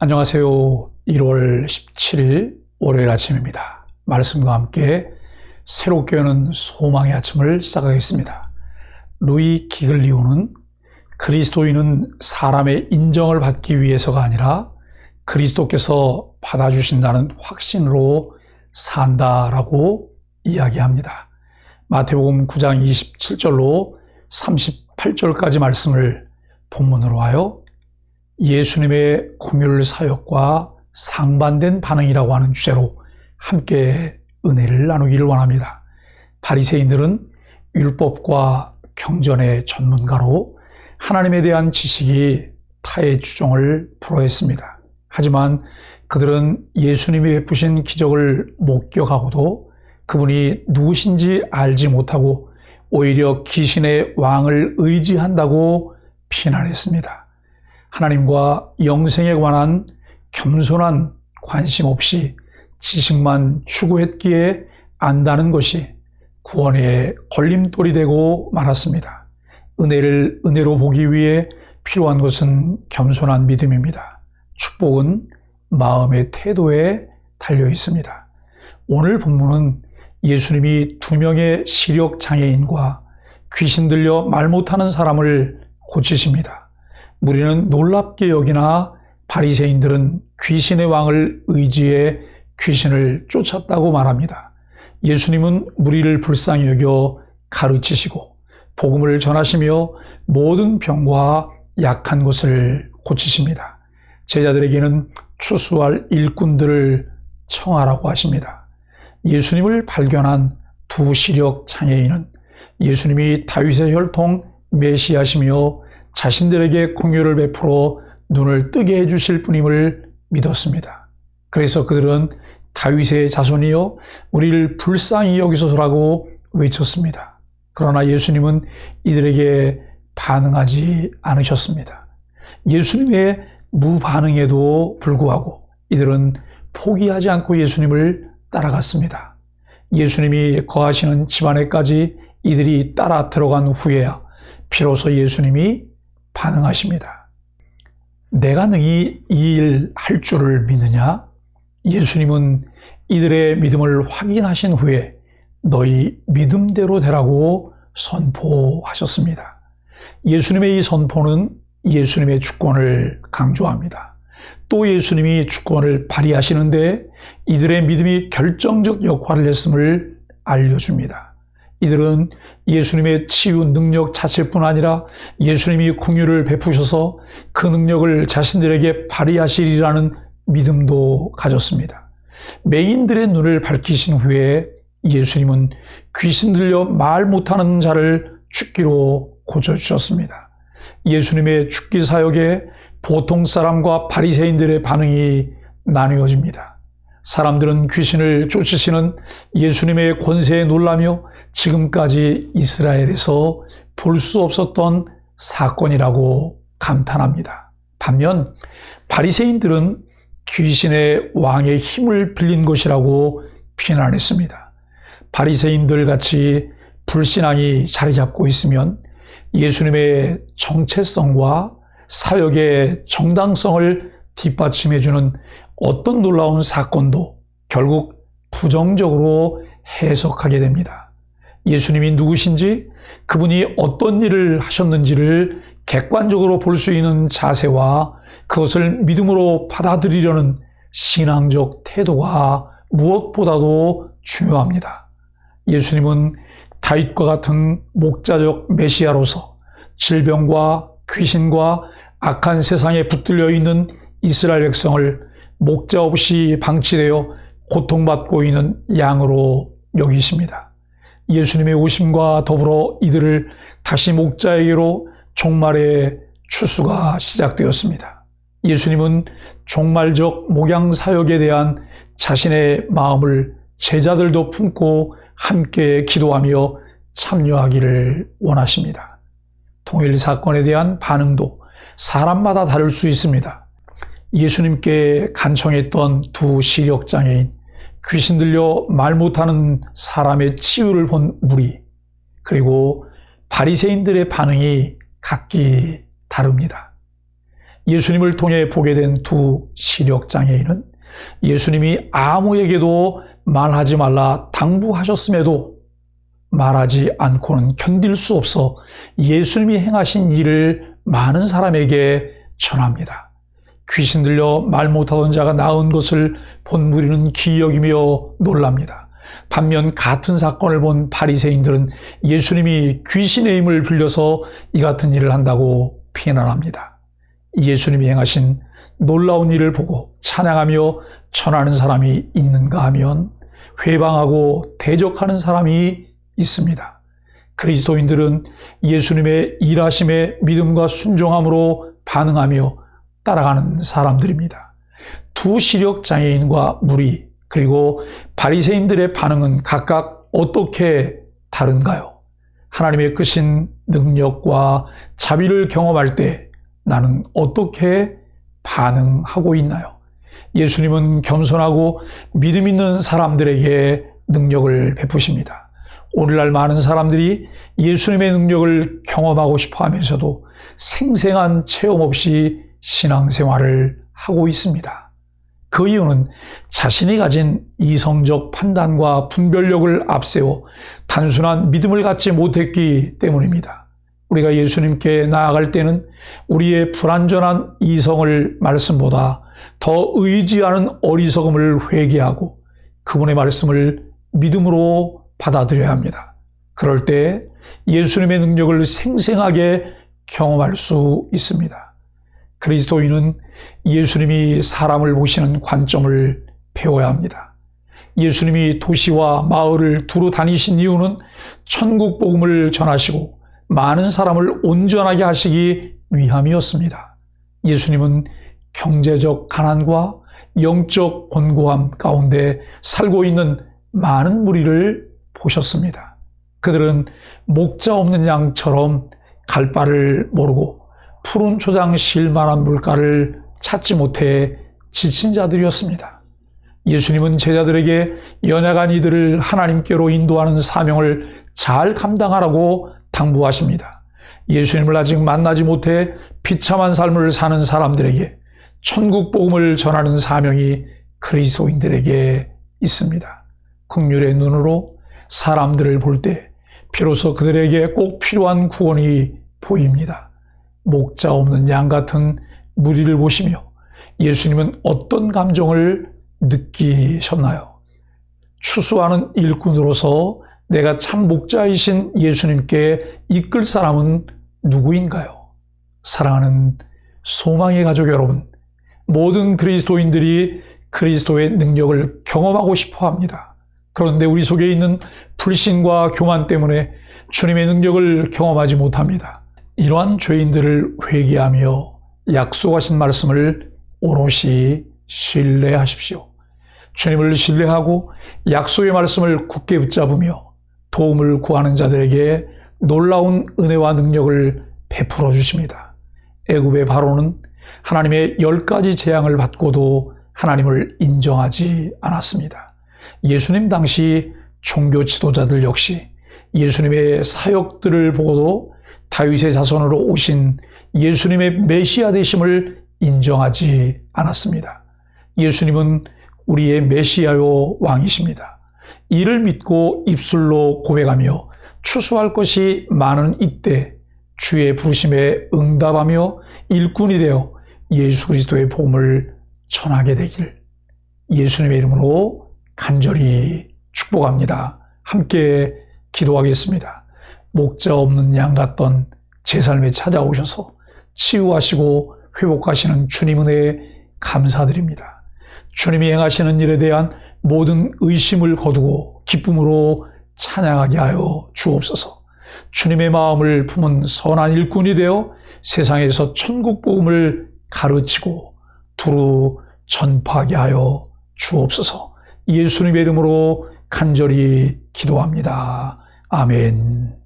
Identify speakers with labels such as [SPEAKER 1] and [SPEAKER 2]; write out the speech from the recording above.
[SPEAKER 1] 안녕하세요. 1월 17일 월요일 아침입니다. 말씀과 함께 새롭게 오는 소망의 아침을 시작하겠습니다. 루이 기글리오는 그리스도인은 사람의 인정을 받기 위해서가 아니라 그리스도께서 받아주신다는 확신으로 산다라고 이야기합니다. 마태복음 9장 27절로 38절까지 말씀을 본문으로 하여 예수님의 공율 사역과 상반된 반응이라고 하는 주제로 함께 은혜를 나누기를 원합니다. 바리새인들은 율법과 경전의 전문가로 하나님에 대한 지식이 타의 추종을 불허했습니다. 하지만 그들은 예수님이 베푸신 기적을 목격하고도 그분이 누구신지 알지 못하고 오히려 귀신의 왕을 의지한다고 비난했습니다. 하나님과 영생에 관한 겸손한 관심 없이 지식만 추구했기에 안다는 것이 구원의 걸림돌이 되고 말았습니다. 은혜를 은혜로 보기 위해 필요한 것은 겸손한 믿음입니다. 축복은 마음의 태도에 달려 있습니다. 오늘 본문은 예수님이 2명의 시력장애인과 귀신 들려 말 못하는 사람을 고치십니다. 무리는 놀랍게 여기나 바리새인들은 귀신의 왕을 의지해 귀신을 쫓았다고 말합니다. 예수님은 무리를 불쌍히 여겨 가르치시고 복음을 전하시며 모든 병과 약한 것을 고치십니다. 제자들에게는 추수할 일꾼들을 청하라고 하십니다. 예수님을 발견한 두 시력 장애인은 예수님이 다윗의 혈통 메시아시며 자신들에게 공유를 베풀어 눈을 뜨게 해주실 분임을 믿었습니다. 그래서 그들은 다윗의 자손이여 우리를 불쌍히 여기소서라고 외쳤습니다. 그러나 예수님은 이들에게 반응하지 않으셨습니다. 예수님의 무반응에도 불구하고 이들은 포기하지 않고 예수님을 따라갔습니다. 예수님이 거하시는 집안에까지 이들이 따라 들어간 후에야 비로소 예수님이 반응하십니다. 내가 능히 이 일 할 줄을 믿느냐? 예수님은 이들의 믿음을 확인하신 후에 너희 믿음대로 되라고 선포하셨습니다. 예수님의 이 선포는 예수님의 주권을 강조합니다. 또 예수님이 주권을 발휘하시는데 이들의 믿음이 결정적 역할을 했음을 알려줍니다. 이들은 예수님의 치유 능력 자체뿐 아니라 예수님이 긍휼을 베푸셔서 그 능력을 자신들에게 발휘하시리라는 믿음도 가졌습니다. 맹인들의 눈을 밝히신 후에 예수님은 귀신 들려 말 못하는 자를 죽기로 고쳐주셨습니다. 예수님의 죽기 사역에 보통 사람과 바리새인들의 반응이 나뉘어집니다. 사람들은 귀신을 쫓으시는 예수님의 권세에 놀라며 지금까지 이스라엘에서 볼 수 없었던 사건이라고 감탄합니다. 반면 바리새인들은 귀신의 왕의 힘을 빌린 것이라고 비난했습니다. 바리새인들 같이 불신앙이 자리 잡고 있으면 예수님의 정체성과 사역의 정당성을 뒷받침해주는 어떤 놀라운 사건도 결국 부정적으로 해석하게 됩니다. 예수님이 누구신지, 그분이 어떤 일을 하셨는지를 객관적으로 볼 수 있는 자세와 그것을 믿음으로 받아들이려는 신앙적 태도가 무엇보다도 중요합니다. 예수님은 다윗과 같은 목자적 메시아로서 질병과 귀신과 악한 세상에 붙들려 있는 이스라엘 백성을 목자 없이 방치되어 고통받고 있는 양으로 여기십니다. 예수님의 오심과 더불어 이들을 다시 목자에게로 종말의 추수가 시작되었습니다. 예수님은 종말적 목양 사역에 대한 자신의 마음을 제자들도 품고 함께 기도하며 참여하기를 원하십니다. 통일 사건에 대한 반응도 사람마다 다를 수 있습니다. 예수님께 간청했던 두 시력장애인, 귀신 들려 말 못하는 사람의 치유를 본 무리, 그리고 바리새인들의 반응이 각기 다릅니다. 예수님을 통해 보게 된 두 시력장애인은 예수님이 아무에게도 말하지 말라 당부하셨음에도 말하지 않고는 견딜 수 없어 예수님이 행하신 일을 많은 사람에게 전합니다. 귀신 들려 말 못하던 자가 나은 것을 본 무리는 기이여기며 놀랍니다. 반면 같은 사건을 본 바리새인들은 예수님이 귀신의 힘을 빌려서 이 같은 일을 한다고 비난합니다. 예수님이 행하신 놀라운 일을 보고 찬양하며 전하는 사람이 있는가 하면 회방하고 대적하는 사람이 있습니다. 그리스도인들은 예수님의 일하심에 믿음과 순종함으로 반응하며 따라가는 사람들입니다. 두 시력장애인과 무리 그리고 바리새인들의 반응은 각각 어떻게 다른가요? 하나님의 크신 능력과 자비를 경험할 때 나는 어떻게 반응하고 있나요? 예수님은 겸손하고 믿음 있는 사람들에게 능력을 베푸십니다. 오늘날 많은 사람들이 예수님의 능력을 경험하고 싶어 하면서도 생생한 체험 없이 신앙생활을 하고 있습니다. 그 이유는 자신이 가진 이성적 판단과 분별력을 앞세워 단순한 믿음을 갖지 못했기 때문입니다. 우리가 예수님께 나아갈 때는 우리의 불완전한 이성을 말씀보다 더 의지하는 어리석음을 회개하고 그분의 말씀을 믿음으로 받아들여야 합니다. 그럴 때 예수님의 능력을 생생하게 경험할 수 있습니다. 그리스도인은 예수님이 사람을 보시는 관점을 배워야 합니다. 예수님이 도시와 마을을 두루 다니신 이유는 천국 복음을 전하시고 많은 사람을 온전하게 하시기 위함이었습니다. 예수님은 경제적 가난과 영적 곤고함 가운데 살고 있는 많은 무리를 보셨습니다. 그들은 목자 없는 양처럼 갈 바를 모르고 푸른 초장 실만한 물가를 찾지 못해 지친 자들이었습니다. 예수님은 제자들에게 연약한 이들을 하나님께로 인도하는 사명을 잘 감당하라고 당부하십니다. 예수님을 아직 만나지 못해 비참한 삶을 사는 사람들에게 천국 복음을 전하는 사명이 그리스도인들에게 있습니다. 긍휼의 눈으로 사람들을 볼 때 비로소 그들에게 꼭 필요한 구원이 보입니다. 목자 없는 양 같은 무리를 보시며 예수님은 어떤 감정을 느끼셨나요? 추수하는 일꾼으로서 내가 참 목자이신 예수님께 이끌 사람은 누구인가요? 사랑하는 소망의 가족 여러분, 모든 그리스도인들이 그리스도의 능력을 경험하고 싶어 합니다. 그런데 우리 속에 있는 불신과 교만 때문에 주님의 능력을 경험하지 못합니다. 이러한 죄인들을 회개하며 약속하신 말씀을 오롯이 신뢰하십시오. 주님을 신뢰하고 약속의 말씀을 굳게 붙잡으며 도움을 구하는 자들에게 놀라운 은혜와 능력을 베풀어 주십니다. 애굽의 바로는 하나님의 10가지 재앙을 받고도 하나님을 인정하지 않았습니다. 예수님 당시 종교 지도자들 역시 예수님의 사역들을 보고도 다윗의 자손으로 오신 예수님의 메시아 되심을 인정하지 않았습니다. 예수님은 우리의 메시아요 왕이십니다. 이를 믿고 입술로 고백하며 추수할 것이 많은 이때 주의 부르심에 응답하며 일꾼이 되어 예수 그리스도의 복음을 전하게 되길 예수님의 이름으로 간절히 축복합니다. 함께 기도하겠습니다. 목자 없는 양 같던 제 삶에 찾아오셔서 치유하시고 회복하시는 주님 은혜에 감사드립니다. 주님이 행하시는 일에 대한 모든 의심을 거두고 기쁨으로 찬양하게 하여 주옵소서. 주님의 마음을 품은 선한 일꾼이 되어 세상에서 천국 복음을 가르치고 두루 전파하게 하여 주옵소서. 예수님의 이름으로 간절히 기도합니다. 아멘.